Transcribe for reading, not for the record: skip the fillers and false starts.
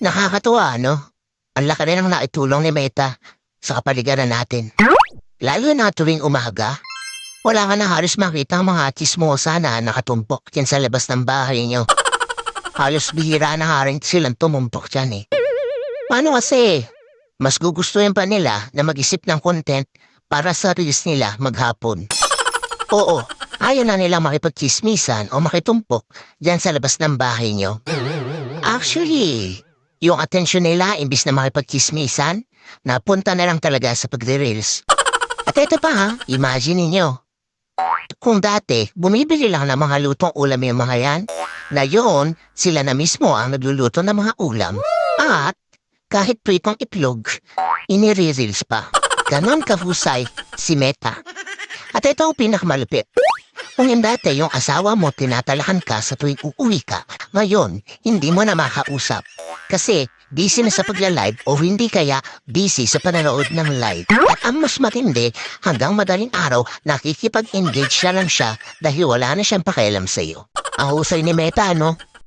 Nakakatuwa, no? Ang laki rin ang naitulong ni Meta sa kapaligiran natin. Lalo na tuwing umaga, wala ka na halos makita ang mga chismosa na nakatumpok dyan sa labas ng bahay nyo. Halos bihira na nga rin silang tumumpok dyan eh. Paano kasi? Mas gugustuhin pa nila na mag-isip ng content para sa reels nila maghapon. Oo, ayaw na nila makipagchismisan o makitumpok dyan sa labas ng bahay nyo. Actually, yung atensyon nila imbis na makipagchismisan, napunta na lang talaga sa pagre-reels. At ito pa ha, imagine ninyo. Kung dati, bumibili lang ng mga lutong ulam yung mga yan, na yun, sila na mismo ang nagluluto ng mga ulam. At kahit pritong itlog, inire-reels pa. Ganon kahusay si Meta. At ito ang pinakamalupit. Kung yung dati yung asawa mo tinatalahan ka sa tuwing uuwi ka, ngayon, hindi mo na makausap. Kasi busy na sa pagla-live o hindi kaya busy sa pananood ng live. At ang mas matindi, hanggang madaling araw, nakikipag-engage na lang siya dahil wala na siyang pakialam sa'yo. Ang husay ni Meta, no?